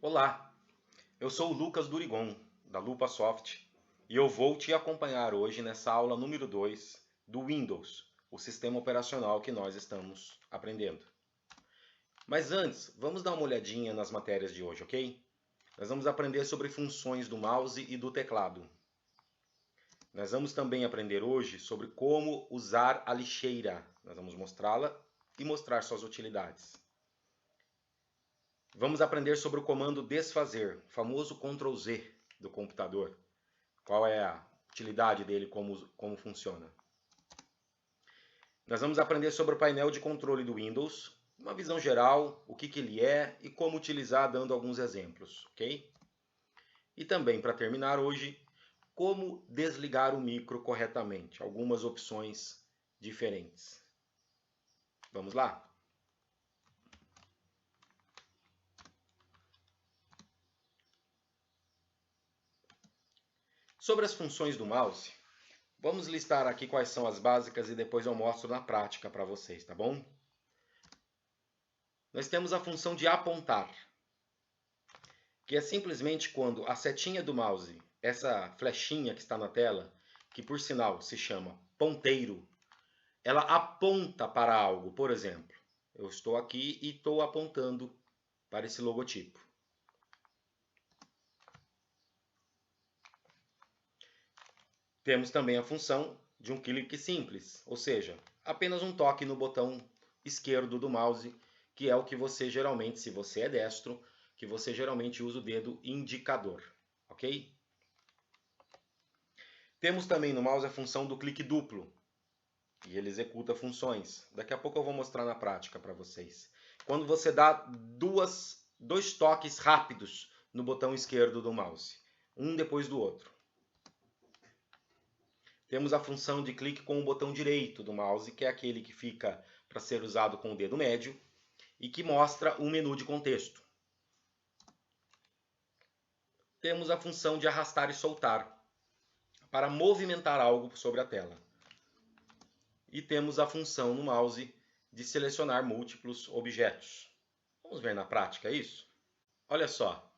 Olá, eu sou o Lucas Durigon, da LupaSoft, e eu vou te acompanhar hoje nessa aula número 2 do Windows, o sistema operacional que nós estamos aprendendo. Mas antes, vamos dar uma olhadinha nas matérias de hoje, ok? Nós vamos aprender sobre funções do mouse e do teclado. Nós vamos também aprender hoje sobre como usar a lixeira. Nós vamos mostrá-la e mostrar suas utilidades. Vamos aprender sobre o comando desfazer, o famoso Ctrl Z do computador. Qual é a utilidade dele, como funciona. Nós vamos aprender sobre o painel de controle do Windows, uma visão geral, o que ele é e como utilizar, dando alguns exemplos, ok? E também, para terminar hoje, como desligar o micro corretamente, algumas opções diferentes. Vamos lá? Sobre as funções do mouse, vamos listar aqui quais são as básicas e depois eu mostro na prática para vocês, tá bom? Nós temos a função de apontar, que é simplesmente quando a setinha do mouse, essa flechinha que está na tela, que por sinal se chama ponteiro, ela aponta para algo. Por exemplo, eu estou aqui e estou apontando para esse logotipo. Temos também a função de um clique simples, ou seja, apenas um toque no botão esquerdo do mouse, que é o que você geralmente, se você é destro, que você geralmente usa o dedo indicador, ok? Temos também no mouse a função do clique duplo, e ele executa funções. Daqui a pouco eu vou mostrar na prática para vocês. Quando você dá dois toques rápidos no botão esquerdo do mouse, um depois do outro. Temos a função de clique com o botão direito do mouse, que é aquele que fica para ser usado com o dedo médio e que mostra o menu de contexto. Temos a função de arrastar e soltar, para movimentar algo sobre a tela. E temos a função no mouse de selecionar múltiplos objetos. Vamos ver na prática isso? Olha só,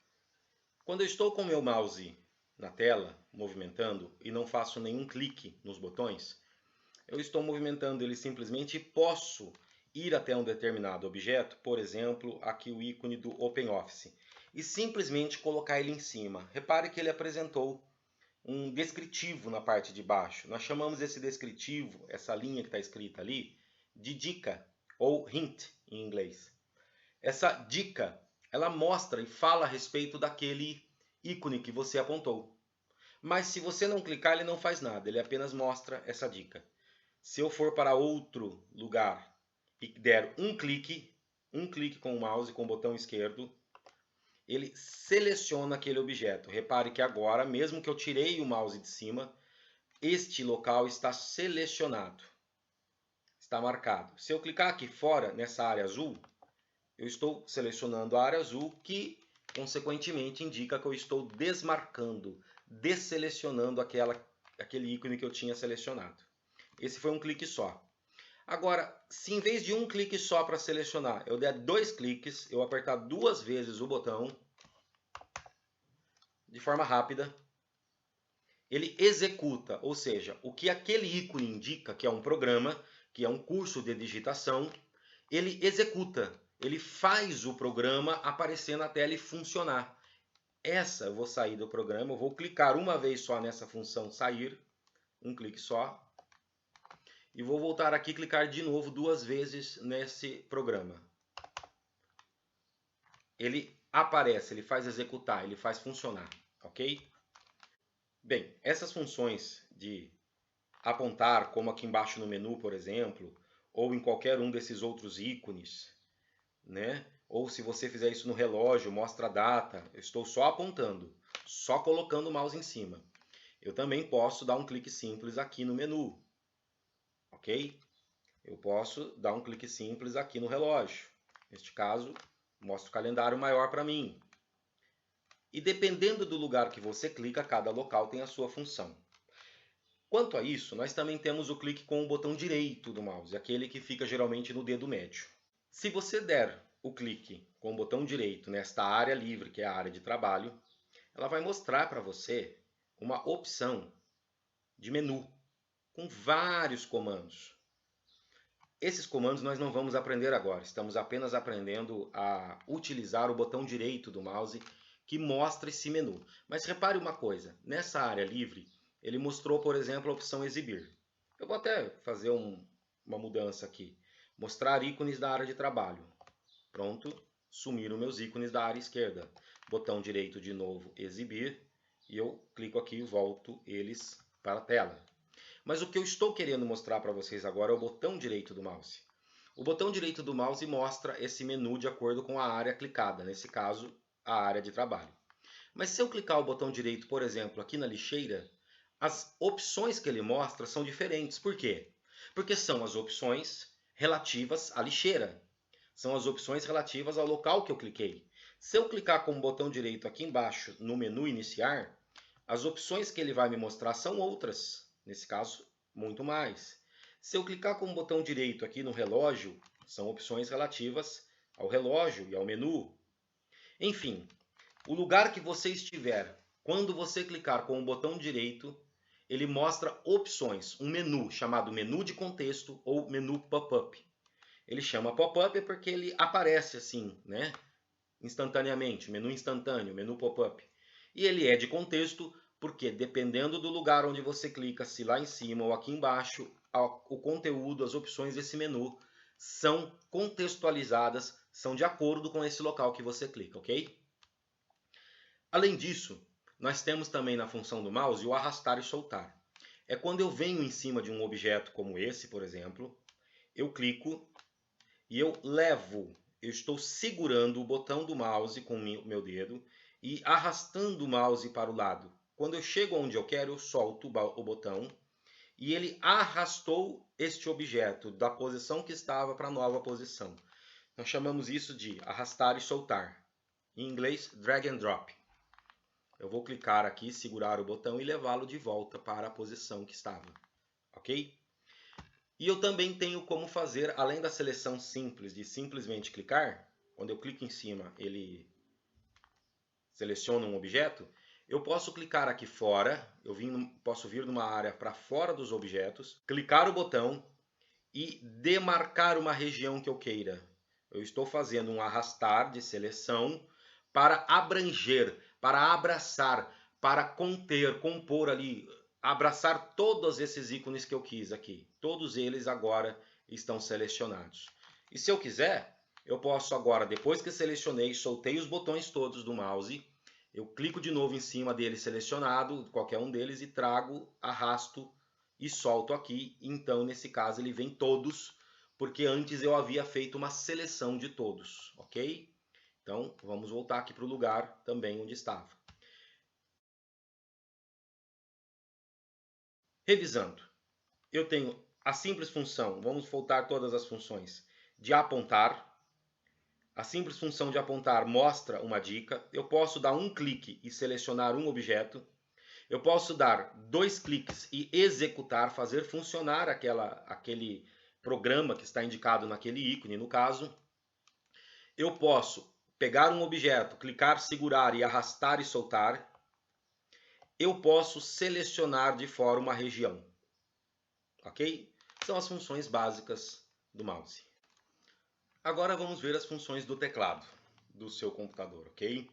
quando eu estou com o meu mouse na tela, movimentando, e não faço nenhum clique nos botões, eu estou movimentando ele simplesmente e posso ir até um determinado objeto, por exemplo, aqui o ícone do OpenOffice, e simplesmente colocar ele em cima. Repare que ele apresentou um descritivo na parte de baixo. Nós chamamos esse descritivo, essa linha que está escrita ali, de dica, ou hint em inglês. Essa dica, ela mostra e fala a respeito daquele ícone que você apontou. Mas se você não clicar, ele não faz nada, ele apenas mostra essa dica. Se eu for para outro lugar e der um clique com o mouse, com o botão esquerdo, ele seleciona aquele objeto. Repare que agora, mesmo que eu tirei o mouse de cima, este local está selecionado, está marcado. Se eu clicar aqui fora, nessa área azul, eu estou selecionando a área azul, que consequentemente indica que eu estou desmarcando, desselecionando aquele ícone que eu tinha selecionado. Esse foi um clique só. Agora, se em vez de um clique só para selecionar, eu der dois cliques, eu apertar duas vezes o botão, de forma rápida, ele executa, ou seja, o que aquele ícone indica, que é um programa, que é um curso de digitação, ele executa, ele faz o programa aparecer na tela e funcionar. Eu vou sair do programa, eu vou clicar uma vez só nessa função sair, um clique só, e vou voltar aqui e clicar de novo duas vezes nesse programa. Ele aparece, ele faz executar, ele faz funcionar, ok? Bem, essas funções de apontar, como aqui embaixo no menu, por exemplo, ou em qualquer um desses outros ícones, né? Ou se você fizer isso no relógio, mostra a data, eu estou só apontando, só colocando o mouse em cima. Eu também posso dar um clique simples aqui no menu, ok? Eu posso dar um clique simples aqui no relógio. Neste caso, mostra o calendário maior para mim. E dependendo do lugar que você clica, cada local tem a sua função. Quanto a isso, nós também temos o clique com o botão direito do mouse, aquele que fica geralmente no dedo médio. Se você der o clique com o botão direito nesta área livre, que é a área de trabalho, ela vai mostrar para você uma opção de menu com vários comandos. Esses comandos nós não vamos aprender agora, estamos apenas aprendendo a utilizar o botão direito do mouse que mostra esse menu. Mas repare uma coisa, nessa área livre, ele mostrou, por exemplo, a opção exibir. Eu vou até fazer uma mudança aqui. Mostrar ícones da área de trabalho. Pronto, sumiram meus ícones da área esquerda. Botão direito de novo, exibir, e eu clico aqui e volto eles para a tela. Mas o que eu estou querendo mostrar para vocês agora é o botão direito do mouse. O botão direito do mouse mostra esse menu de acordo com a área clicada, nesse caso, a área de trabalho. Mas se eu clicar o botão direito, por exemplo, aqui na lixeira, as opções que ele mostra são diferentes. Por quê? Porque são as opções relativas à lixeira. São as opções relativas ao local que eu cliquei. Se eu clicar com o botão direito aqui embaixo no menu iniciar, as opções que ele vai me mostrar são outras. Nesse caso, muito mais. Se eu clicar com o botão direito aqui no relógio, são opções relativas ao relógio e ao menu. Enfim, o lugar que você estiver, quando você clicar com o botão direito, ele mostra opções, um menu chamado menu de contexto ou menu pop-up. Ele chama pop-up porque ele aparece assim, né? Instantaneamente, menu instantâneo, menu pop-up. E ele é de contexto porque, dependendo do lugar onde você clica, se lá em cima ou aqui embaixo, o conteúdo, as opções desse menu são contextualizadas, são de acordo com esse local que você clica, ok? Além disso, nós temos também na função do mouse o arrastar e soltar. É quando eu venho em cima de um objeto como esse, por exemplo, eu clico e eu levo, eu estou segurando o botão do mouse com o meu dedo e arrastando o mouse para o lado. Quando eu chego onde eu quero, eu solto o botão e ele arrastou este objeto da posição que estava para a nova posição. Nós chamamos isso de arrastar e soltar. Em inglês, drag and drop. Eu vou clicar aqui, segurar o botão e levá-lo de volta para a posição que estava. Ok? E eu também tenho como fazer, além da seleção simples de simplesmente clicar, quando eu clico em cima ele seleciona um objeto, eu posso clicar aqui fora, posso vir numa área para fora dos objetos, clicar o botão e demarcar uma região que eu queira. Eu estou fazendo um arrastar de seleção para abranger, para abraçar, para conter, compor ali, abraçar todos esses ícones que eu quis aqui. Todos eles agora estão selecionados. E se eu quiser, eu posso agora, depois que selecionei, soltei os botões todos do mouse, eu clico de novo em cima dele selecionado, qualquer um deles, e trago, arrasto e solto aqui. Então, nesse caso, ele vem todos, porque antes eu havia feito uma seleção de todos, ok? Então, vamos voltar aqui para o lugar também onde estava. Revisando, eu tenho a simples função, vamos voltar todas as funções, de apontar. A simples função de apontar mostra uma dica. Eu posso dar um clique e selecionar um objeto. Eu posso dar 2 cliques e executar, fazer funcionar aquele programa que está indicado naquele ícone, no caso. Eu posso pegar um objeto, clicar, segurar e arrastar e soltar. Eu posso selecionar de fora uma região. Ok? São as funções básicas do mouse. Agora vamos ver as funções do teclado do seu computador, ok?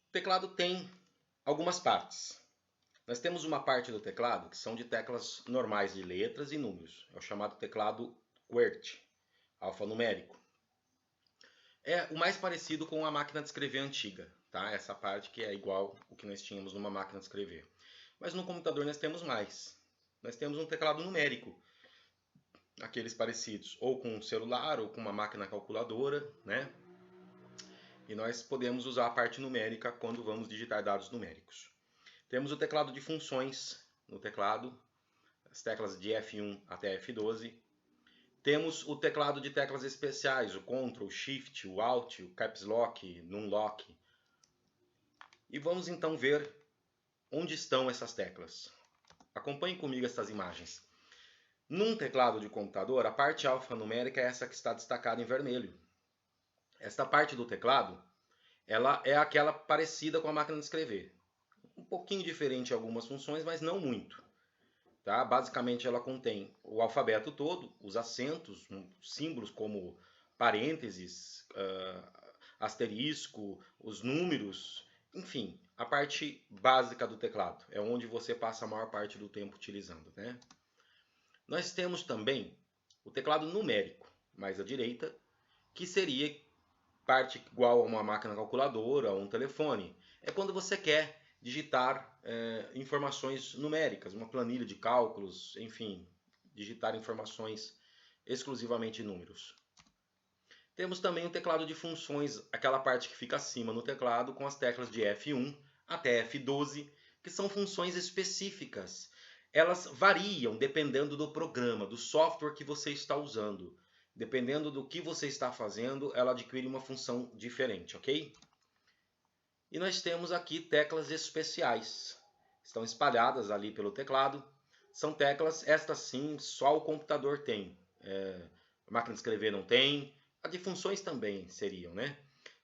O teclado tem algumas partes. Nós temos uma parte do teclado que são de teclas normais de letras e números. É o chamado teclado QWERTY, alfanumérico. É o mais parecido com a máquina de escrever antiga, tá? Essa parte que é igual o que nós tínhamos numa máquina de escrever. Mas no computador nós temos mais. Nós temos um teclado numérico, aqueles parecidos, ou com um celular, ou com uma máquina calculadora, né? E nós podemos usar a parte numérica quando vamos digitar dados numéricos. Temos o teclado de funções no teclado, as teclas de F1 até F12. Temos o teclado de teclas especiais, o Ctrl, o Shift, o Alt, o Caps Lock, Numlock. E vamos então ver onde estão essas teclas. Acompanhe comigo estas imagens. Num teclado de computador, a parte alfanumérica é essa que está destacada em vermelho. Esta parte do teclado, ela é aquela parecida com a máquina de escrever. Um pouquinho diferente em algumas funções, mas não muito. Tá? Basicamente, ela contém o alfabeto todo, os acentos, símbolos como parênteses, asterisco, os números, enfim, a parte básica do teclado. É onde você passa a maior parte do tempo utilizando, né? Nós temos também o teclado numérico, mais à direita, que seria parte igual a uma máquina calculadora ou um telefone. É quando você quer digitar informações numéricas, uma planilha de cálculos, enfim, digitar informações exclusivamente em números. Temos também o teclado de funções, aquela parte que fica acima no teclado com as teclas de F1 até F12, que são funções específicas. Elas variam dependendo do programa, do software que você está usando. Dependendo do que você está fazendo, ela adquire uma função diferente, ok? E nós temos aqui teclas especiais. Estão espalhadas ali pelo teclado. São teclas, estas sim, só o computador tem. A máquina de escrever não tem. A de funções também seriam, né?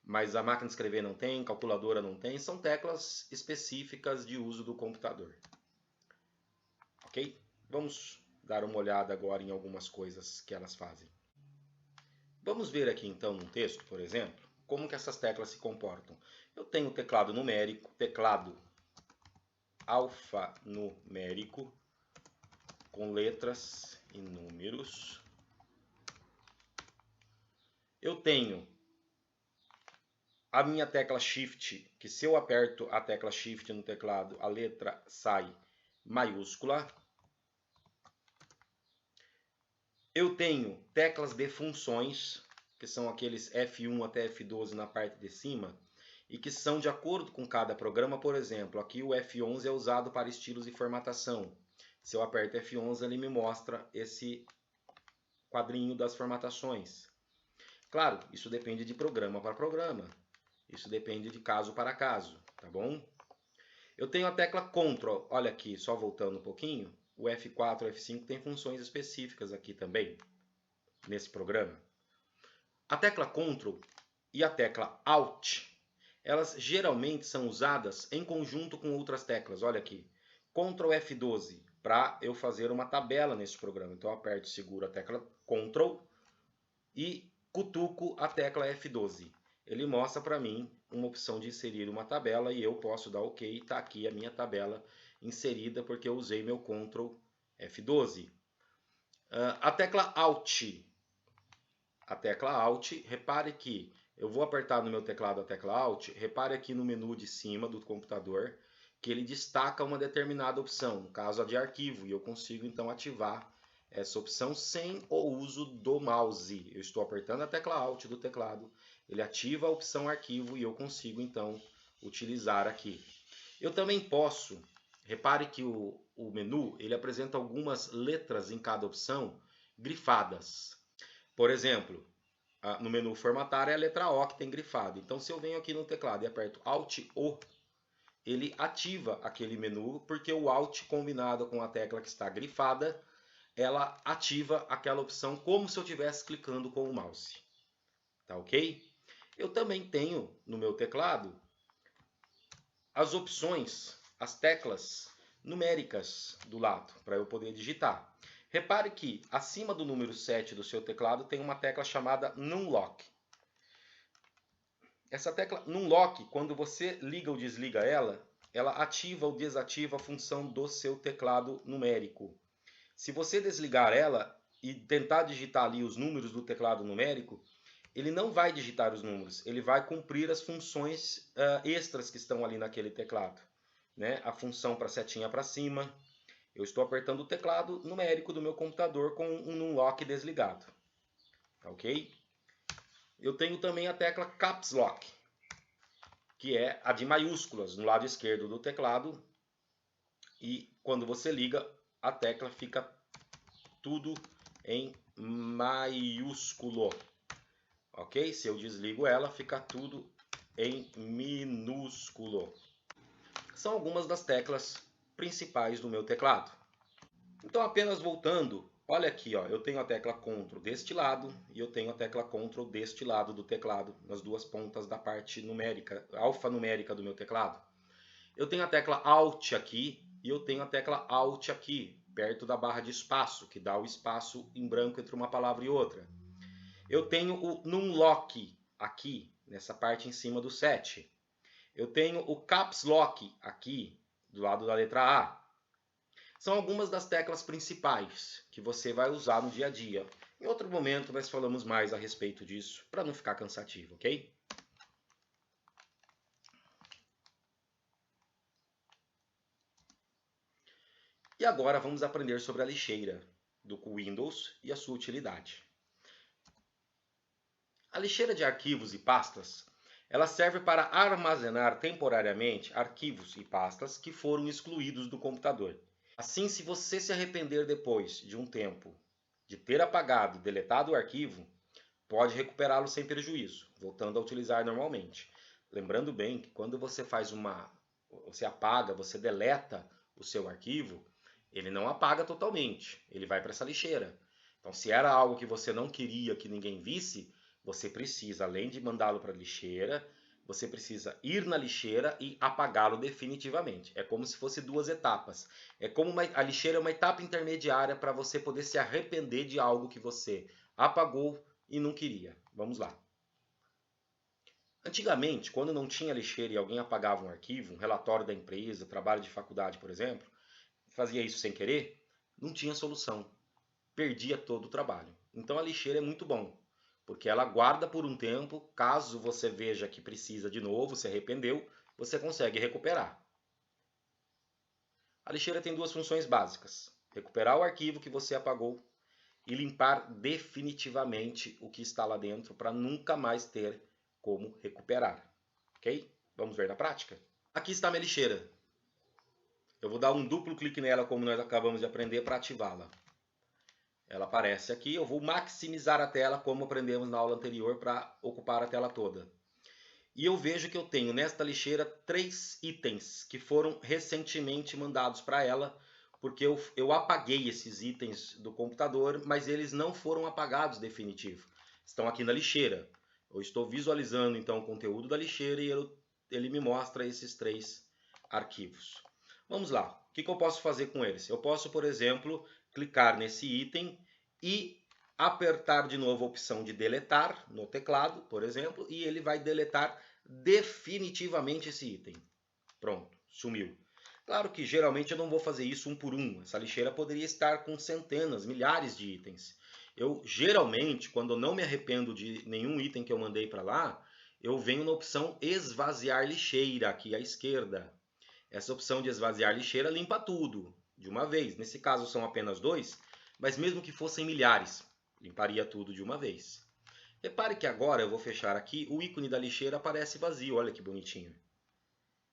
Mas a máquina de escrever não tem, calculadora não tem. São teclas específicas de uso do computador. Ok? Vamos dar uma olhada agora em algumas coisas que elas fazem. Vamos ver aqui então num texto, por exemplo, como que essas teclas se comportam. Eu tenho o teclado numérico, teclado alfanumérico, com letras e números. Eu tenho a minha tecla Shift, que se eu aperto a tecla Shift no teclado, a letra sai maiúscula. Eu tenho teclas de funções, que são aqueles F1 até F12 na parte de cima, e que são de acordo com cada programa. Por exemplo, aqui o F11 é usado para estilos e formatação. Se eu aperto F11, ele me mostra esse quadrinho das formatações. Claro, isso depende de programa para programa. Isso depende de caso para caso, tá bom? Eu tenho a tecla Ctrl, olha aqui, só voltando um pouquinho, o F4 e o F5 tem funções específicas aqui também, nesse programa. A tecla Ctrl e a tecla Alt, elas geralmente são usadas em conjunto com outras teclas, olha aqui. Ctrl F12, para eu fazer uma tabela nesse programa. Então eu aperto e seguro a tecla Ctrl e cutuco a tecla F12. Ele mostra para mim uma opção de inserir uma tabela e eu posso dar OK. Está aqui a minha tabela inserida porque eu usei meu Ctrl F12. A tecla Alt. A tecla Alt, repare que eu vou apertar no meu teclado a tecla Alt, repare aqui no menu de cima do computador que ele destaca uma determinada opção, no caso a de arquivo, e eu consigo então ativar essa opção sem o uso do mouse. Eu estou apertando a tecla Alt do teclado, ele ativa a opção arquivo e eu consigo então utilizar aqui. Eu também posso, repare que o menu ele apresenta algumas letras em cada opção grifadas. Por exemplo, no menu formatar é a letra O que tem grifado. Então se eu venho aqui no teclado e aperto Alt O, ele ativa aquele menu, porque o Alt combinado com a tecla que está grifada, ela ativa aquela opção como se eu estivesse clicando com o mouse. Tá ok? Eu também tenho no meu teclado as opções, as teclas numéricas do lado, para eu poder digitar. Repare que acima do número 7 do seu teclado tem uma tecla chamada Numlock. Essa tecla Numlock, quando você liga ou desliga ela, ela ativa ou desativa a função do seu teclado numérico. Se você desligar ela e tentar digitar ali os números do teclado numérico, ele não vai digitar os números, ele vai cumprir as funções extras que estão ali naquele teclado. Né? A função para setinha para cima. Eu estou apertando o teclado numérico do meu computador com um Numlock desligado. Ok? Eu tenho também a tecla Caps Lock, que é a de maiúsculas no lado esquerdo do teclado. E quando você liga, a tecla fica tudo em maiúsculo. Ok? Se eu desligo ela, fica tudo em minúsculo. São algumas das teclas principais do meu teclado. Então, apenas voltando Olha aqui, ó, eu tenho a tecla Ctrl deste lado e eu tenho a tecla Ctrl deste lado do teclado, nas duas pontas da parte numérica, alfanumérica do meu teclado. Eu tenho a tecla Alt aqui e eu tenho a tecla Alt aqui, perto da barra de espaço, que dá o espaço em branco entre uma palavra e outra. Eu tenho o Numlock aqui, nessa parte em cima do 7. Eu tenho o Caps Lock aqui, do lado da letra A. São algumas das teclas principais que você vai usar no dia a dia. Em outro momento nós falamos mais a respeito disso, para não ficar cansativo, ok? E agora vamos aprender sobre a lixeira do Windows e a sua utilidade. A lixeira de arquivos e pastas, ela serve para armazenar temporariamente arquivos e pastas que foram excluídos do computador. Assim, se você se arrepender depois de um tempo de ter apagado e deletado o arquivo, pode recuperá-lo sem prejuízo, voltando a utilizar normalmente. Lembrando bem que quando você você apaga, você deleta o seu arquivo, ele não apaga totalmente, ele vai para essa lixeira. Então, se era algo que você não queria que ninguém visse, você precisa, além de mandá-lo para a lixeira, você precisa ir na lixeira e apagá-lo definitivamente. É como se fosse duas etapas. É como a lixeira é uma etapa intermediária para você poder se arrepender de algo que você apagou e não queria. Vamos lá. Antigamente, quando não tinha lixeira e alguém apagava um arquivo, um relatório da empresa, trabalho de faculdade, por exemplo, fazia isso sem querer, não tinha solução. Perdia todo o trabalho. Então a lixeira é muito bom, porque ela guarda por um tempo, caso você veja que precisa de novo, se arrependeu, você consegue recuperar. A lixeira tem duas funções básicas: recuperar o arquivo que você apagou e limpar definitivamente o que está lá dentro para nunca mais ter como recuperar. Ok? Vamos ver na prática? Aqui está a minha lixeira. Eu vou dar um duplo clique nela, como nós acabamos de aprender, para ativá-la. Ela aparece aqui, eu vou maximizar a tela, como aprendemos na aula anterior, para ocupar a tela toda. E eu vejo que eu tenho nesta lixeira 3 itens que foram recentemente mandados para ela, porque eu apaguei esses itens do computador, mas eles não foram apagados definitivo. Estão aqui na lixeira. Eu estou visualizando então o conteúdo da lixeira e ele me mostra esses 3 arquivos. Vamos lá, o que eu posso fazer com eles? Eu posso, por exemplo, clicar nesse item e apertar de novo a opção de deletar no teclado, por exemplo, e ele vai deletar definitivamente esse item. Pronto, sumiu. Claro que geralmente eu não vou fazer isso um por um. Essa lixeira poderia estar com centenas, milhares de itens. Eu geralmente, quando eu não me arrependo de nenhum item que eu mandei para lá, eu venho na opção esvaziar lixeira aqui à esquerda. Essa opção de esvaziar lixeira limpa tudo de uma vez. Nesse caso são apenas 2, mas mesmo que fossem milhares, limparia tudo de uma vez. Repare que agora eu vou fechar aqui, o ícone da lixeira aparece vazio, olha que bonitinho.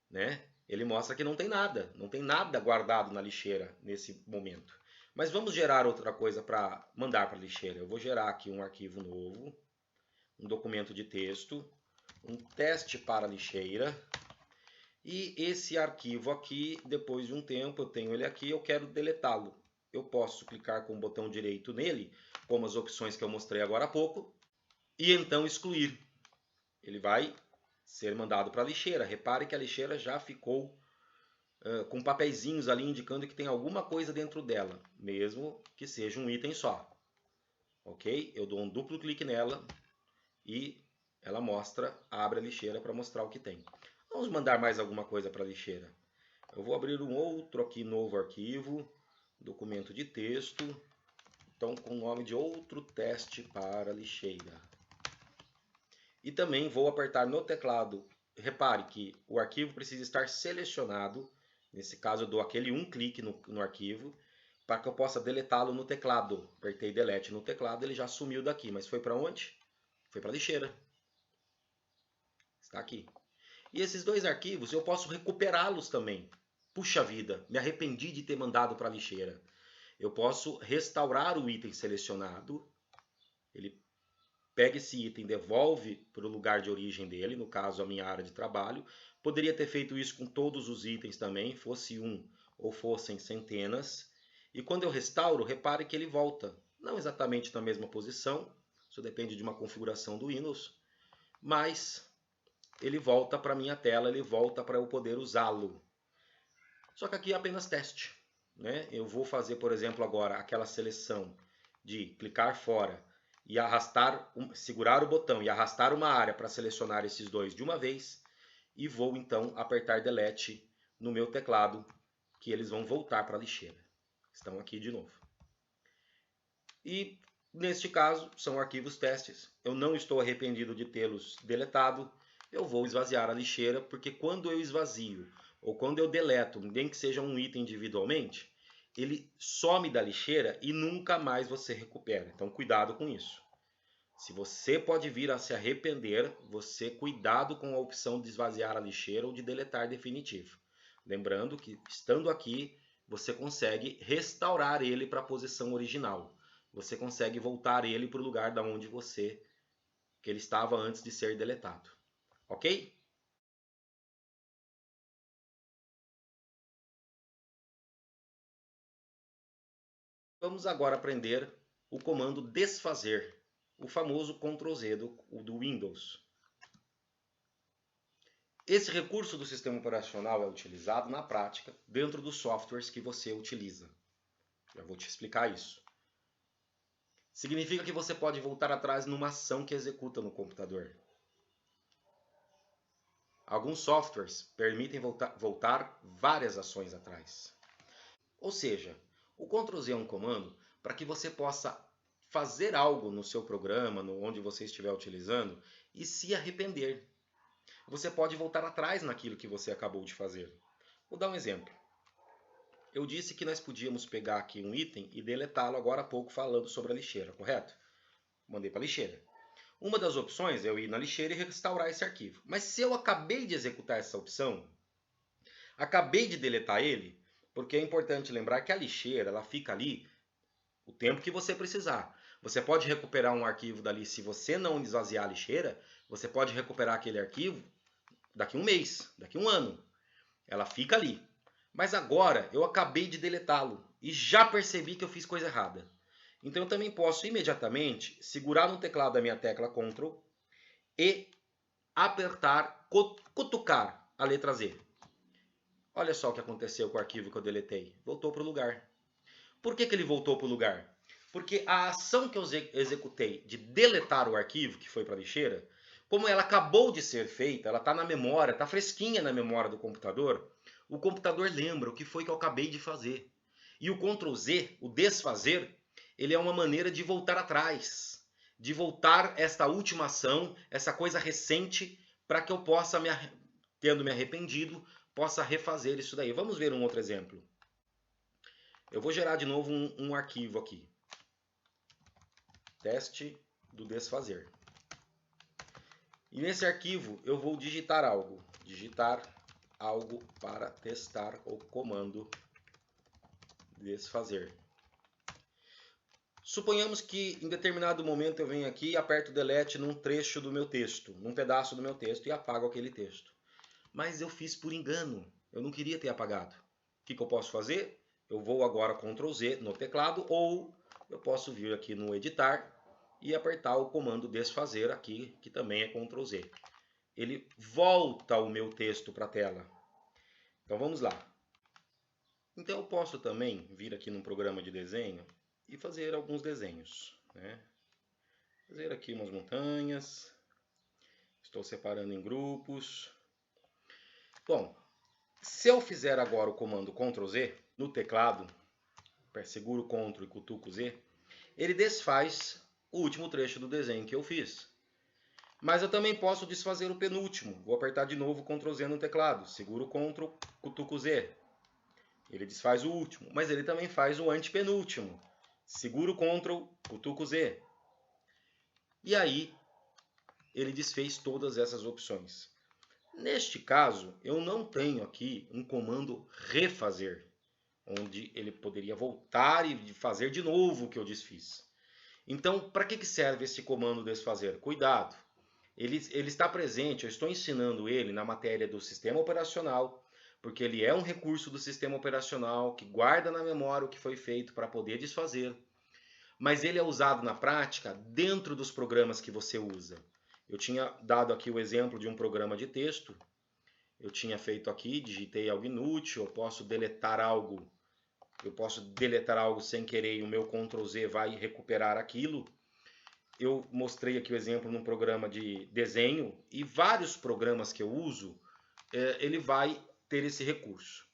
Né? Ele mostra que não tem nada guardado na lixeira nesse momento. Mas vamos gerar outra coisa para mandar para a lixeira. Eu vou gerar aqui um arquivo novo, um documento de texto, um teste para a lixeira. E esse arquivo aqui, depois de um tempo, eu tenho ele aqui, eu quero deletá-lo. Eu posso clicar com o botão direito nele, como as opções que eu mostrei agora há pouco, e então excluir. Ele vai ser mandado para a lixeira. Repare que a lixeira já ficou com papeizinhos ali indicando que tem alguma coisa dentro dela, mesmo que seja um item só. Ok? Eu dou um duplo clique nela e ela abre a lixeira para mostrar o que tem. Vamos mandar mais alguma coisa para a lixeira. Eu vou abrir um outro aqui, novo arquivo, documento de texto, então com o nome de outro teste para a lixeira. E também vou apertar no teclado. Repare que o arquivo precisa estar selecionado. Nesse caso eu dou aquele um clique no arquivo para que eu possa deletá-lo no teclado. Apertei delete no teclado, ele já sumiu daqui. Mas foi para onde? Foi para a lixeira. Está aqui. E esses 2 arquivos eu posso recuperá-los também. Puxa vida, me arrependi de ter mandado para a lixeira. Eu posso restaurar o item selecionado. Ele pega esse item, devolve para o lugar de origem dele, no caso a minha área de trabalho. Poderia ter feito isso com todos os itens também, fosse um ou fossem centenas. E quando eu restauro, repare que ele volta. Não exatamente na mesma posição, isso depende de uma configuração do Windows, mas ele volta para a minha tela, ele volta para eu poder usá-lo. Só que aqui é apenas teste, né? Eu vou fazer, por exemplo, agora aquela seleção de clicar fora e arrastar, segurar o botão e arrastar uma área para selecionar esses dois de uma vez, e vou então apertar Delete no meu teclado, que eles vão voltar para a lixeira. Estão aqui de novo. E neste caso são arquivos testes. Eu não estou arrependido de tê-los deletado. Eu vou esvaziar a lixeira, porque quando eu esvazio ou quando eu deleto, nem que seja um item individualmente, ele some da lixeira e nunca mais você recupera. Então cuidado com isso. Se você pode vir a se arrepender, você cuidado com a opção de esvaziar a lixeira ou de deletar definitivo. Lembrando que estando aqui, você consegue restaurar ele para a posição original. Você consegue voltar ele para o lugar da onde que ele estava antes de ser deletado. Ok? Vamos agora aprender o comando desfazer, o famoso Ctrl Z do Windows. Esse recurso do sistema operacional é utilizado na prática dentro dos softwares que você utiliza. Já vou te explicar isso. Significa que você pode voltar atrás numa ação que executa no computador. Alguns softwares permitem voltar várias ações atrás. Ou seja, o Ctrl Z é um comando para que você possa fazer algo no seu programa, onde você estiver utilizando, e se arrepender. Você pode voltar atrás naquilo que você acabou de fazer. Vou dar um exemplo. Eu disse que nós podíamos pegar aqui um item e deletá-lo agora há pouco falando sobre a lixeira, correto? Mandei para a lixeira. Uma das opções é eu ir na lixeira e restaurar esse arquivo. Mas se eu acabei de executar essa opção, acabei de deletar ele, porque é importante lembrar que a lixeira ela fica ali o tempo que você precisar. Você pode recuperar um arquivo dali, se você não esvaziar a lixeira, você pode recuperar aquele arquivo daqui a um mês, daqui a um ano. Ela fica ali. Mas agora eu acabei de deletá-lo e já percebi que eu fiz coisa errada. Então eu também posso imediatamente segurar no teclado da minha tecla Ctrl e apertar, cutucar a letra Z. Olha só o que aconteceu com o arquivo que eu deletei. Voltou para o lugar. Por que ele voltou para o lugar? Porque a ação que eu executei de deletar o arquivo, que foi para a lixeira, como ela acabou de ser feita, ela está na memória, está fresquinha na memória do computador, o computador lembra o que foi que eu acabei de fazer. E o Ctrl Z, o desfazer, ele é uma maneira de voltar atrás, de voltar esta última ação, essa coisa recente, para que eu possa, tendo me arrependido, possa refazer isso daí. Vamos ver um outro exemplo. Eu vou gerar de novo um arquivo aqui. Teste do desfazer. E nesse arquivo eu vou digitar algo. Digitar algo para testar o comando desfazer. Suponhamos que em determinado momento eu venho aqui e aperto Delete num trecho do meu texto, num pedaço do meu texto e apago aquele texto. Mas eu fiz por engano, eu não queria ter apagado. O que eu posso fazer? Eu vou agora Ctrl Z no teclado ou eu posso vir aqui no editar e apertar o comando desfazer aqui, que também é Ctrl Z. Ele volta o meu texto para a tela. Então vamos lá. Então eu posso também vir aqui num programa de desenho e fazer alguns desenhos, né? Fazer aqui umas montanhas. Estou separando em grupos. Bom, se eu fizer agora o comando Ctrl Z no teclado, seguro Ctrl e cutuco Z, ele desfaz o último trecho do desenho que eu fiz. Mas eu também posso desfazer o penúltimo. Vou apertar de novo Ctrl Z no teclado, seguro Ctrl, cutuco Z. Ele desfaz o último, mas ele também faz o antepenúltimo. Seguro Ctrl, cutuco Z. E aí, ele desfez todas essas opções. Neste caso, eu não tenho aqui um comando refazer, onde ele poderia voltar e fazer de novo o que eu desfiz. Então, para que serve esse comando desfazer? Cuidado! Ele está presente, eu estou ensinando ele na matéria do sistema operacional, porque ele é um recurso do sistema operacional que guarda na memória o que foi feito para poder desfazer, mas ele é usado na prática dentro dos programas que você usa. Eu tinha dado aqui o exemplo de um programa de texto, eu tinha feito aqui, digitei algo inútil, eu posso deletar algo sem querer e o meu Ctrl Z vai recuperar aquilo. Eu mostrei aqui o exemplo num programa de desenho e vários programas que eu uso, ele vai ter esse recurso.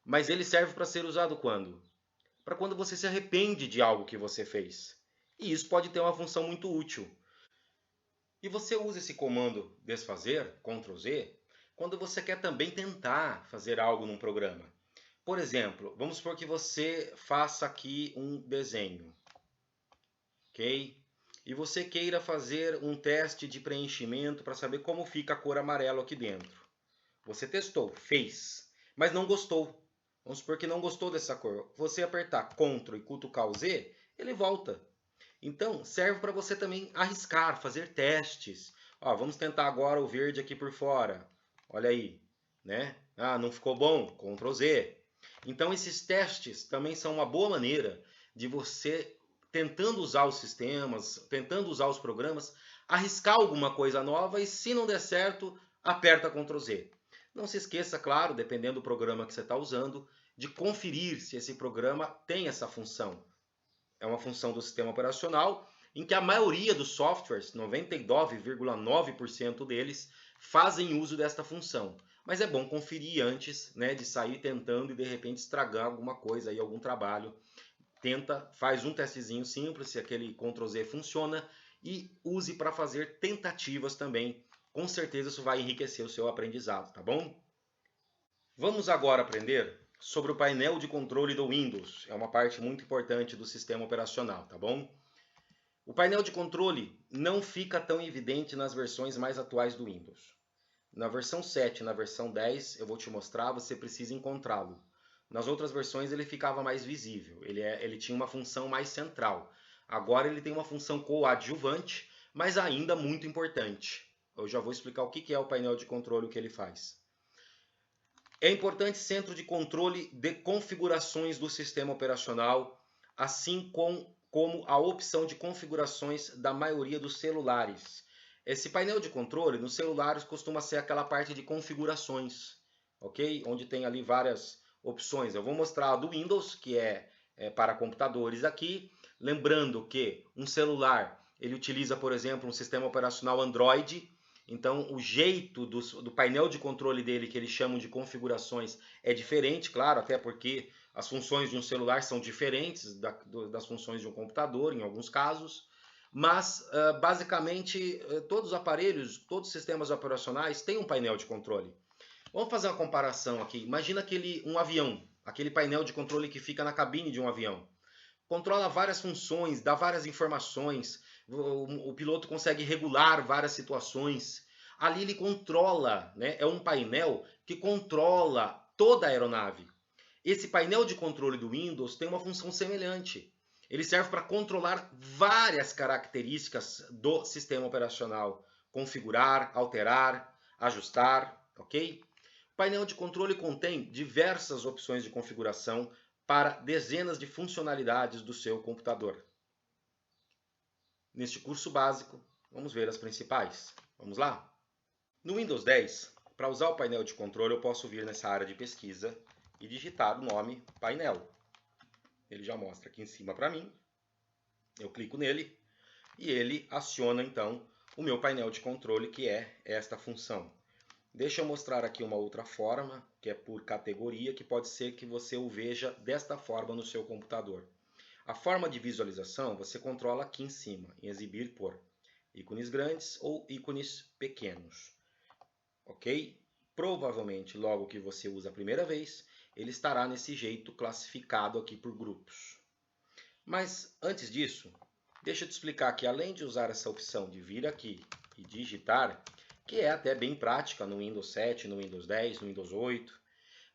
Mas ele serve para ser usado quando? Para quando você se arrepende de algo que você fez. E isso pode ter uma função muito útil. E você usa esse comando desfazer, Ctrl Z, quando você quer também tentar fazer algo num programa. Por exemplo, vamos supor que você faça aqui um desenho, ok? E você queira fazer um teste de preenchimento para saber como fica a cor amarela aqui dentro. Você testou, fez, mas não gostou. Vamos supor que não gostou dessa cor. Você apertar Ctrl e cutucar o Z, ele volta. Então, serve para você também arriscar, fazer testes. Ó, vamos tentar agora o verde aqui por fora. Olha aí, né? Ah, não ficou bom? Ctrl Z. Então, esses testes também são uma boa maneira de você, tentando usar os sistemas, tentando usar os programas, arriscar alguma coisa nova e, se não der certo, aperta Ctrl Z. Não se esqueça, claro, dependendo do programa que você está usando, de conferir se esse programa tem essa função. É uma função do sistema operacional em que a maioria dos softwares, 99,9% deles, fazem uso desta função. Mas é bom conferir antes, né, de sair tentando e de repente estragar alguma coisa aí, algum trabalho. Tenta, faz um testezinho simples se aquele Ctrl Z funciona e use para fazer tentativas também. Com certeza isso vai enriquecer o seu aprendizado, tá bom? Vamos agora aprender sobre o painel de controle do Windows. É uma parte muito importante do sistema operacional, tá bom? O painel de controle não fica tão evidente nas versões mais atuais do Windows. Na versão 7 e na versão 10, eu vou te mostrar, você precisa encontrá-lo. Nas outras versões ele ficava mais visível, ele tinha uma função mais central. Agora ele tem uma função coadjuvante, mas ainda muito importante. Eu já vou explicar o que é o painel de controle e o que ele faz. É importante centro de controle de configurações do sistema operacional, assim como a opção de configurações da maioria dos celulares. Esse painel de controle nos celulares costuma ser aquela parte de configurações, ok? Onde tem ali várias opções. Eu vou mostrar a do Windows, que é para computadores aqui. Lembrando que um celular, ele utiliza, por exemplo, um sistema operacional Android. Então, o jeito do painel de controle dele, que eles chamam de configurações, é diferente, claro, até porque as funções de um celular são diferentes das funções de um computador, em alguns casos. Mas, basicamente, todos os aparelhos, todos os sistemas operacionais têm um painel de controle. Vamos fazer uma comparação aqui. Imagina um avião, aquele painel de controle que fica na cabine de um avião. Controla várias funções, dá várias informações, o piloto consegue regular várias situações. Ali ele controla, né? É um painel que controla toda a aeronave. Esse painel de controle do Windows tem uma função semelhante. Ele serve para controlar várias características do sistema operacional. Configurar, alterar, ajustar, ok? O painel de controle contém diversas opções de configuração para dezenas de funcionalidades do seu computador. Neste curso básico, vamos ver as principais. Vamos lá? No Windows 10, para usar o painel de controle, eu posso vir nessa área de pesquisa e digitar o nome painel. Ele já mostra aqui em cima para mim. Eu clico nele e ele aciona então o meu painel de controle, que é esta função. Deixa eu mostrar aqui uma outra forma, que é por categoria, que pode ser que você o veja desta forma no seu computador. A forma de visualização você controla aqui em cima, em exibir por ícones grandes ou ícones pequenos. Ok? Provavelmente, logo que você usa a primeira vez, ele estará nesse jeito classificado aqui por grupos. Mas antes disso, deixa eu te explicar que além de usar essa opção de vir aqui e digitar, que é até bem prática no Windows 7, no Windows 10, no Windows 8,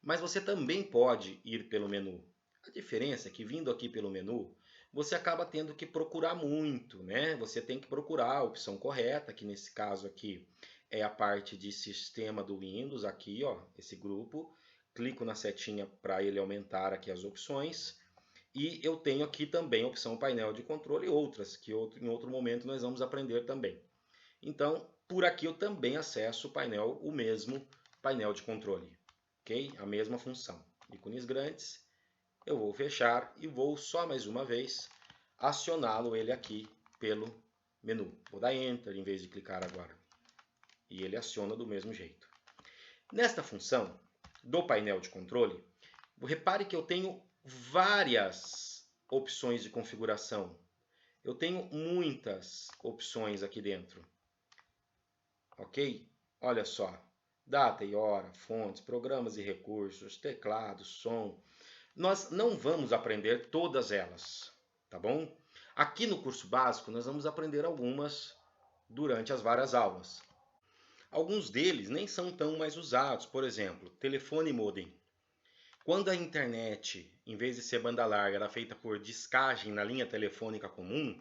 mas você também pode ir pelo menu. A diferença é que vindo aqui pelo menu, você acaba tendo que procurar muito, né? Você tem que procurar a opção correta, que nesse caso aqui é a parte de sistema do Windows, aqui, ó, esse grupo. clico na setinha para ele aumentar aqui as opções. E eu tenho aqui também a opção painel de controle e outras, que em outro momento nós vamos aprender também. Então, por aqui eu também acesso o mesmo painel de controle, ok? A mesma função. Ícones grandes, eu vou fechar e vou só mais uma vez acioná-lo ele aqui pelo menu. Vou dar Enter em vez de clicar agora. E ele aciona do mesmo jeito. Nesta função do painel de controle, repare que eu tenho várias opções de configuração. Eu tenho muitas opções aqui dentro. Ok? Olha só. Data e hora, fontes, programas e recursos, teclado, som. Nós não vamos aprender todas elas, tá bom? Aqui no curso básico nós vamos aprender algumas durante as várias aulas. Alguns deles nem são tão mais usados, por exemplo, telefone e modem. Quando a internet, em vez de ser banda larga, era feita por discagem na linha telefônica comum,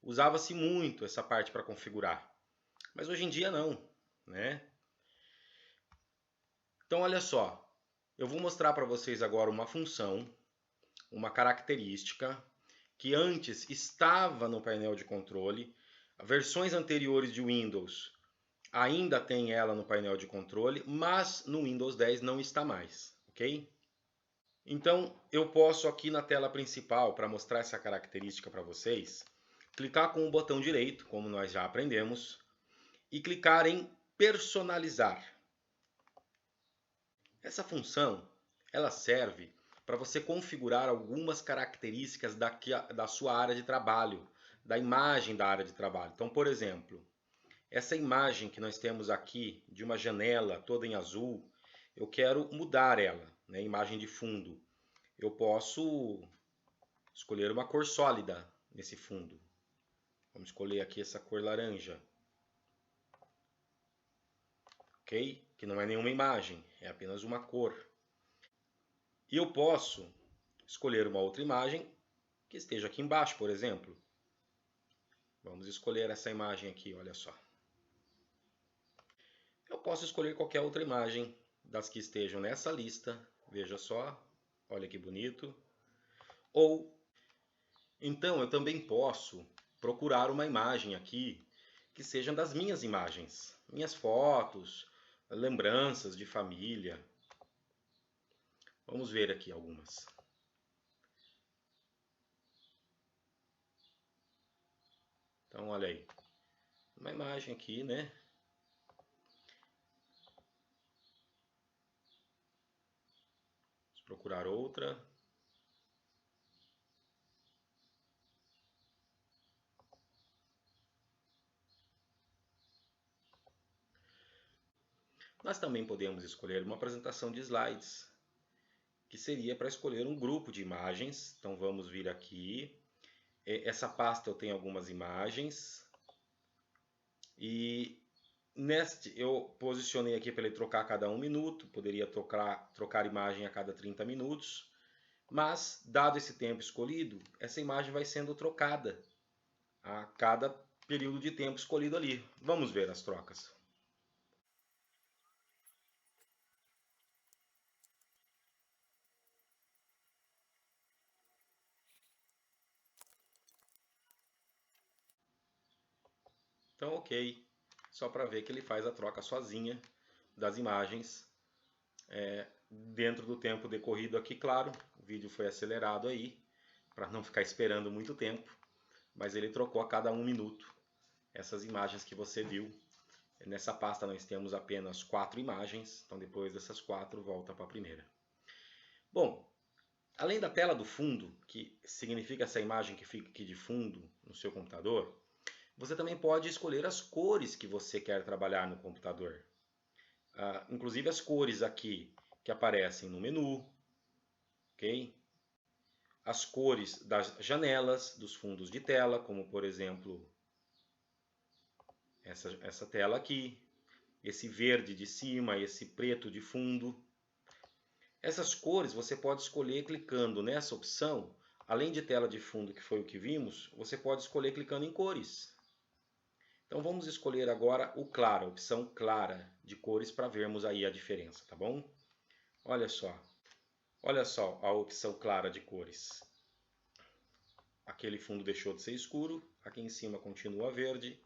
usava-se muito essa parte para configurar. Mas hoje em dia não, né? Então olha só, eu vou mostrar para vocês agora uma função, uma característica que antes estava no painel de controle. Versões anteriores de Windows ainda tem ela no painel de controle, mas no Windows 10 não está mais, ok? Então, eu posso aqui na tela principal, para mostrar essa característica para vocês, clicar com o botão direito, como nós já aprendemos, e clicar em personalizar. Essa função, ela serve para você configurar algumas características da sua área de trabalho, da imagem da área de trabalho. Então, por exemplo, essa imagem que nós temos aqui, de uma janela toda em azul, eu quero mudar ela, né? Imagem de fundo. Eu posso escolher uma cor sólida nesse fundo. Vamos escolher aqui essa cor laranja. Ok? Que não é nenhuma imagem, é apenas uma cor. E eu posso escolher uma outra imagem que esteja aqui embaixo, por exemplo. Vamos escolher essa imagem aqui, olha só. Eu posso escolher qualquer outra imagem das que estejam nessa lista. Veja só, olha que bonito. Ou, então, eu também posso procurar uma imagem aqui que sejam das minhas imagens, minhas fotos, lembranças de família. Vamos ver aqui algumas. Então, olha aí, uma imagem aqui, né? Vamos procurar outra. Nós também podemos escolher uma apresentação de slides, que seria para escolher um grupo de imagens. Então vamos vir aqui. Essa pasta eu tenho algumas imagens. E neste eu posicionei aqui para ele trocar a cada 1 minuto. Poderia trocar imagem a cada 30 minutos. Mas, dado esse tempo escolhido, essa imagem vai sendo trocada a cada período de tempo escolhido ali. Vamos ver as trocas. Então, ok, só para ver que ele faz a troca sozinha das imagens dentro do tempo decorrido aqui, claro, o vídeo foi acelerado aí, para não ficar esperando muito tempo, mas ele trocou a cada 1 minuto essas imagens que você viu. Nessa pasta nós temos apenas 4 imagens, então depois dessas 4 volta para a primeira. Bom, além da tela do fundo, que significa essa imagem que fica aqui de fundo no seu computador, você também pode escolher as cores que você quer trabalhar no computador. Inclusive as cores aqui que aparecem no menu, ok? As cores das janelas, dos fundos de tela, como por exemplo essa tela aqui, esse verde de cima, esse preto de fundo. Essas cores você pode escolher clicando nessa opção. Além de tela de fundo, que foi o que vimos, você pode escolher clicando em cores. Então vamos escolher agora o claro, a opção clara de cores, para vermos aí a diferença, tá bom? Olha só a opção clara de cores. Aquele fundo deixou de ser escuro, aqui em cima continua verde,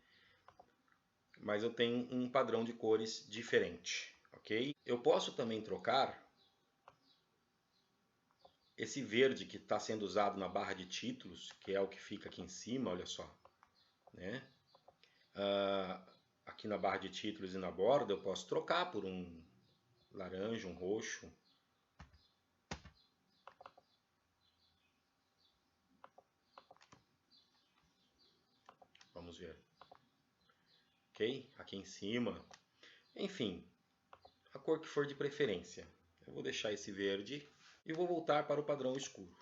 mas eu tenho um padrão de cores diferente, ok? Eu posso também trocar esse verde que está sendo usado na barra de títulos, que é o que fica aqui em cima, olha só, né? Aqui na barra de títulos e na borda eu posso trocar por um laranja, um roxo. Vamos ver. Ok? Aqui em cima. Enfim, a cor que for de preferência. Eu vou deixar esse verde e vou voltar para o padrão escuro.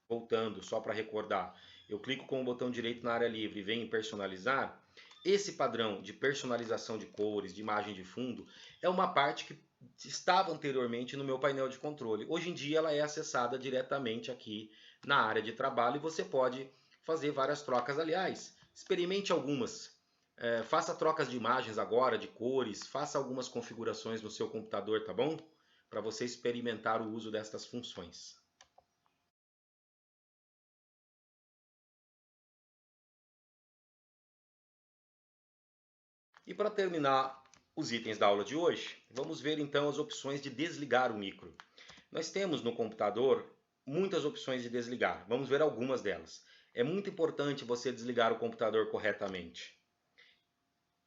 Voltando, só para recordar, eu clico com o botão direito na área livre e venho em personalizar. Esse padrão de personalização de cores, de imagem de fundo, é uma parte que estava anteriormente no meu painel de controle. Hoje em dia ela é acessada diretamente aqui na área de trabalho e você pode fazer várias trocas. Aliás, experimente algumas. Faça trocas de imagens agora, de cores, faça algumas configurações no seu computador, tá bom? Para você experimentar o uso destas funções. E para terminar os itens da aula de hoje, vamos ver então as opções de desligar o micro. Nós temos no computador muitas opções de desligar. Vamos ver algumas delas. É muito importante você desligar o computador corretamente.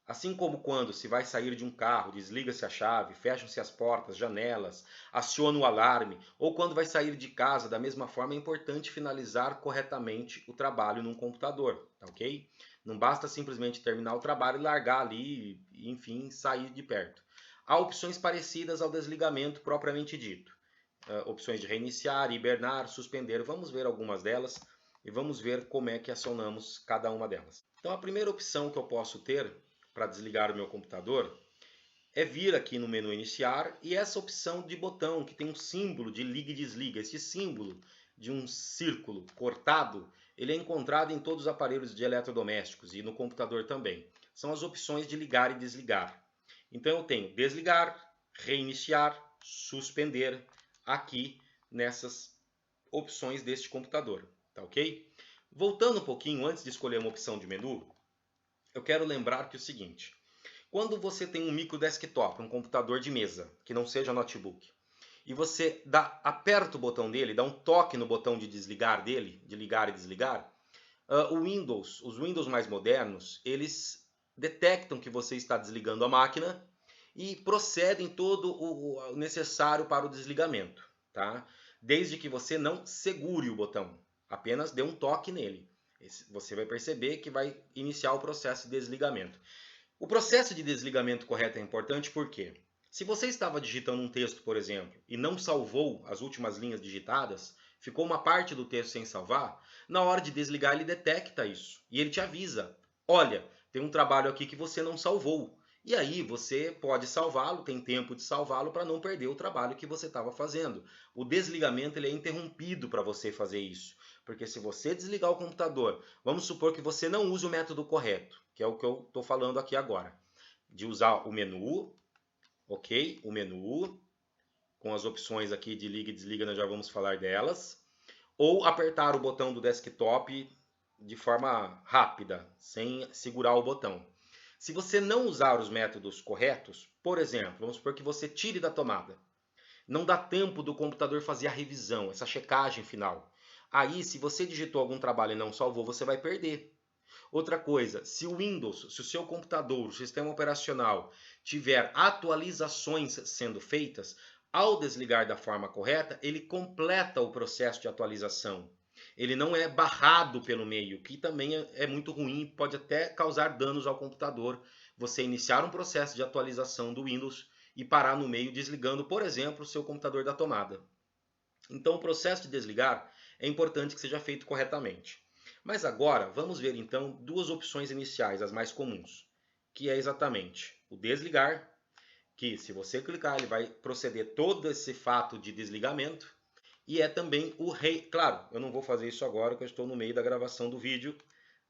Assim como quando se vai sair de um carro, desliga-se a chave, fecham-se as portas, janelas, aciona o alarme, ou quando vai sair de casa, da mesma forma é importante finalizar corretamente o trabalho num computador, tá ok? Não basta simplesmente terminar o trabalho e largar ali, e, enfim, sair de perto. Há opções parecidas ao desligamento propriamente dito. Opções de reiniciar, hibernar, suspender. Vamos ver algumas delas e vamos ver como é que acionamos cada uma delas. Então a primeira opção que eu posso ter para desligar o meu computador é vir aqui no menu iniciar e essa opção de botão que tem um símbolo de liga e desliga. Esse símbolo de um círculo cortado, ele é encontrado em todos os aparelhos de eletrodomésticos e no computador também. São as opções de ligar e desligar. Então eu tenho desligar, reiniciar, suspender aqui nessas opções deste computador, tá ok? Voltando um pouquinho, antes de escolher uma opção de menu, eu quero lembrar que é o seguinte, quando você tem um micro desktop, um computador de mesa, que não seja notebook, e você aperta o botão dele, dá um toque no botão de desligar dele, de ligar e desligar, os Windows mais modernos, eles detectam que você está desligando a máquina e procedem todo o necessário para o desligamento, tá? Desde que você não segure o botão, apenas dê um toque nele. Você vai perceber que vai iniciar o processo de desligamento. O processo de desligamento correto é importante porque se você estava digitando um texto, por exemplo, e não salvou as últimas linhas digitadas, ficou uma parte do texto sem salvar, na hora de desligar ele detecta isso e ele te avisa: olha, tem um trabalho aqui que você não salvou. E aí você pode salvá-lo, tem tempo de salvá-lo para não perder o trabalho que você estava fazendo. O desligamento ele é interrompido para você fazer isso. Porque se você desligar o computador, vamos supor que você não use o método correto, que é o que eu estou falando aqui agora. De usar o menu, ok? O menu, com as opções aqui de liga e desliga, nós já vamos falar delas. Ou apertar o botão do desktop de forma rápida, sem segurar o botão. Se você não usar os métodos corretos, por exemplo, vamos supor que você tire da tomada. Não dá tempo do computador fazer a revisão, essa checagem final. Aí, se você digitou algum trabalho e não salvou, você vai perder. Outra coisa, se o Windows, se o seu computador, o sistema operacional tiver atualizações sendo feitas, ao desligar da forma correta, ele completa o processo de atualização. Ele não é barrado pelo meio, que também é muito ruim, pode até causar danos ao computador. Você iniciar um processo de atualização do Windows e parar no meio desligando, por exemplo, o seu computador da tomada. Então o processo de desligar é importante que seja feito corretamente. Mas agora vamos ver então duas opções iniciais, as mais comuns, que é exatamente o desligar, que se você clicar ele vai proceder todo esse fato de desligamento, e é também o Claro, eu não vou fazer isso agora, porque eu estou no meio da gravação do vídeo,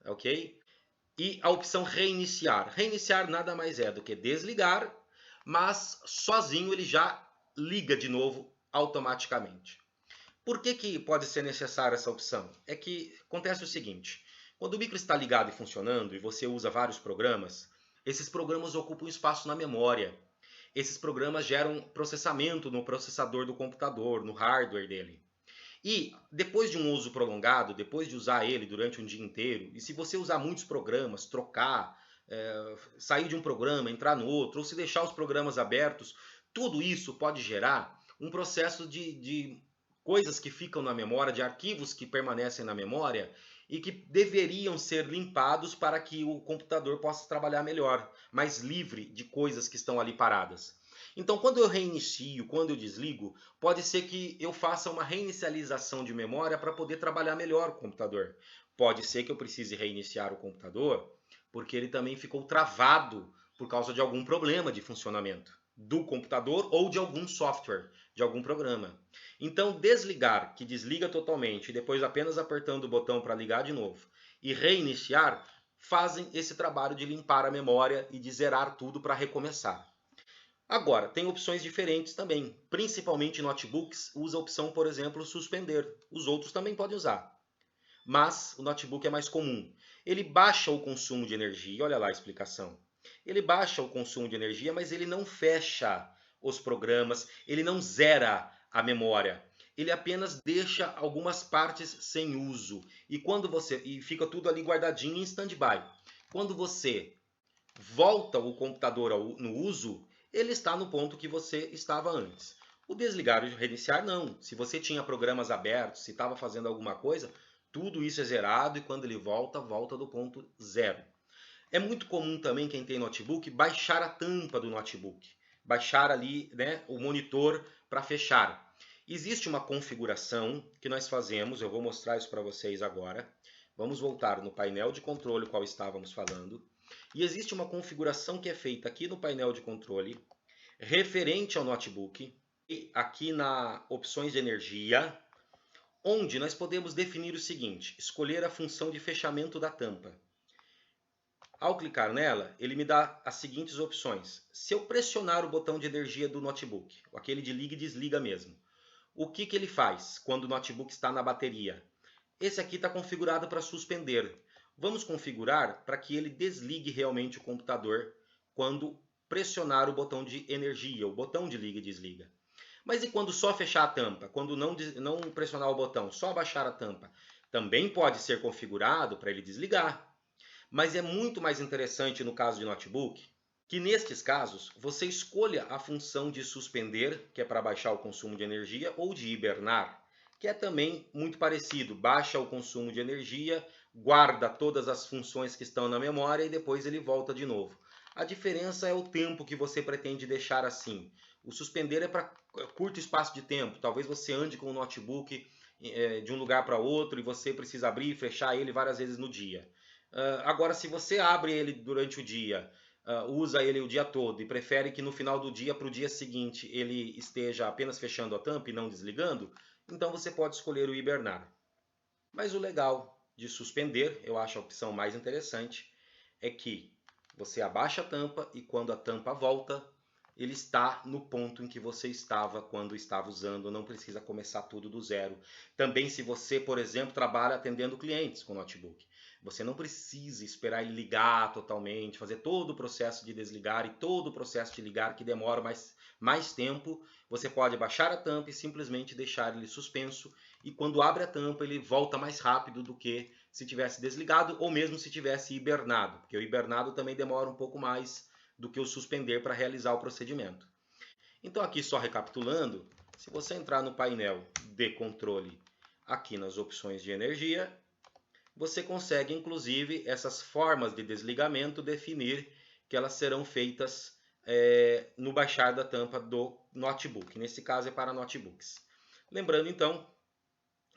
ok? E a opção reiniciar. Reiniciar nada mais é do que desligar, mas sozinho ele já liga de novo automaticamente. Por que pode ser necessária essa opção? É que acontece o seguinte, quando o micro está ligado e funcionando e você usa vários programas, esses programas ocupam espaço na memória. Esses programas geram processamento no processador do computador, no hardware dele. E depois de um uso prolongado, depois de usar ele durante um dia inteiro, e se você usar muitos programas, trocar, sair de um programa, entrar no outro, ou se deixar os programas abertos, tudo isso pode gerar um processo de coisas que ficam na memória, de arquivos que permanecem na memória e que deveriam ser limpados para que o computador possa trabalhar melhor, mais livre de coisas que estão ali paradas. Então, quando eu reinicio, quando eu desligo, pode ser que eu faça uma reinicialização de memória para poder trabalhar melhor o computador. Pode ser que eu precise reiniciar o computador porque ele também ficou travado por causa de algum problema de funcionamento do computador ou de algum software, de algum programa. Então, desligar, que desliga totalmente, e depois apenas apertando o botão para ligar de novo, e reiniciar, fazem esse trabalho de limpar a memória e de zerar tudo para recomeçar. Agora, tem opções diferentes também, principalmente notebooks, usa a opção, por exemplo, suspender. Os outros também podem usar, mas o notebook é mais comum. Ele baixa o consumo de energia, olha lá a explicação. Ele baixa o consumo de energia, mas ele não fecha os programas, ele não zera a memória. Ele apenas deixa algumas partes sem uso e fica tudo ali guardadinho em stand-by. Quando você volta o computador no uso, ele está no ponto que você estava antes. O desligar e reiniciar não. Se você tinha programas abertos, se estava fazendo alguma coisa, tudo isso é zerado e quando ele volta, volta do ponto zero. É muito comum também quem tem notebook baixar a tampa do notebook, baixar ali, né, o monitor para fechar. Existe uma configuração que nós fazemos, eu vou mostrar isso para vocês agora. Vamos voltar no painel de controle qual estávamos falando. E existe uma configuração que é feita aqui no painel de controle, referente ao notebook, e aqui na opções de energia, onde nós podemos definir o seguinte, escolher a função de fechamento da tampa. Ao clicar nela, ele me dá as seguintes opções. Se eu pressionar o botão de energia do notebook, aquele de liga e desliga mesmo, o que ele faz quando o notebook está na bateria? Esse aqui está configurado para suspender. Vamos configurar para que ele desligue realmente o computador quando pressionar o botão de energia, o botão de liga e desliga. Mas e quando só fechar a tampa? Quando não pressionar o botão, só abaixar a tampa? Também pode ser configurado para ele desligar. Mas é muito mais interessante no caso de notebook, que nestes casos você escolha a função de suspender, que é para baixar o consumo de energia, ou de hibernar, que é também muito parecido, baixa o consumo de energia, guarda todas as funções que estão na memória e depois ele volta de novo. A diferença é o tempo que você pretende deixar assim. O suspender é para curto espaço de tempo, talvez você ande com o notebook de um lugar para outro e você precisa abrir e fechar ele várias vezes no dia. Agora, se você abre ele durante o dia, usa ele o dia todo e prefere que no final do dia, para o dia seguinte, ele esteja apenas fechando a tampa e não desligando, então você pode escolher o hibernar. Mas o legal de suspender, eu acho a opção mais interessante, é que você abaixa a tampa e quando a tampa volta, ele está no ponto em que você estava quando estava usando, não precisa começar tudo do zero. Também se você, por exemplo, trabalha atendendo clientes com notebook, você não precisa esperar ele ligar totalmente, fazer todo o processo de desligar e todo o processo de ligar que demora mais tempo. Você pode abaixar a tampa e simplesmente deixar ele suspenso e quando abre a tampa ele volta mais rápido do que se tivesse desligado ou mesmo se tivesse hibernado, porque o hibernado também demora um pouco mais do que o suspender para realizar o procedimento. Então aqui só recapitulando, se você entrar no painel de controle aqui nas opções de energia, você consegue inclusive essas formas de desligamento definir que elas serão feitas no baixar da tampa do notebook. Nesse caso é para notebooks. Lembrando então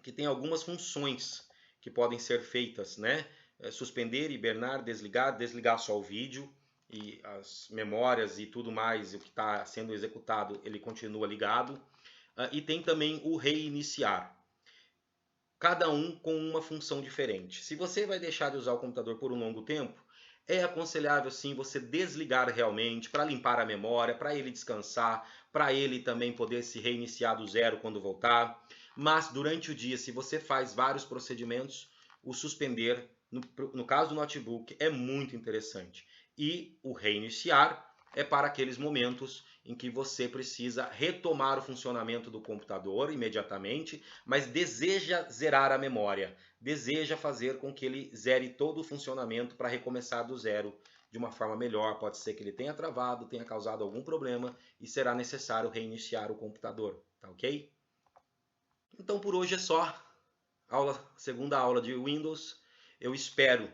que tem algumas funções que podem ser feitas, né? Suspender, hibernar, desligar só o vídeo e as memórias e tudo mais, o que está sendo executado, ele continua ligado. E tem também o reiniciar. Cada um com uma função diferente. Se você vai deixar de usar o computador por um longo tempo, é aconselhável sim você desligar realmente para limpar a memória, para ele descansar, para ele também poder se reiniciar do zero quando voltar. Mas durante o dia, se você faz vários procedimentos, o suspender, no caso do notebook, é muito interessante. E o reiniciar é para aqueles momentos em que você precisa retomar o funcionamento do computador imediatamente, mas deseja zerar a memória, deseja fazer com que ele zere todo o funcionamento para recomeçar do zero de uma forma melhor. Pode ser que ele tenha travado, tenha causado algum problema e será necessário reiniciar o computador, tá ok? Então por hoje é só. Segunda aula de Windows. Eu espero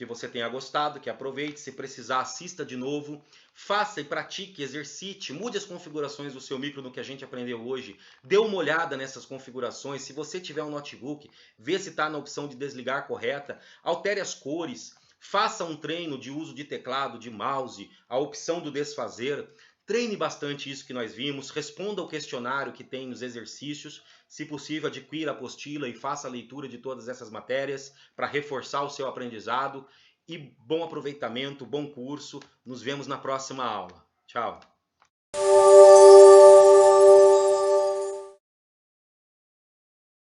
que você tenha gostado, que aproveite. Se precisar, assista de novo. Faça e pratique, exercite, mude as configurações do seu micro no que a gente aprendeu hoje. Dê uma olhada nessas configurações. Se você tiver um notebook, vê se está na opção de desligar correta. Altere as cores. Faça um treino de uso de teclado, de mouse, a opção do desfazer. Treine bastante isso que nós vimos, responda o questionário que tem nos exercícios, se possível adquira a apostila e faça a leitura de todas essas matérias para reforçar o seu aprendizado e bom aproveitamento, bom curso, nos vemos na próxima aula. Tchau!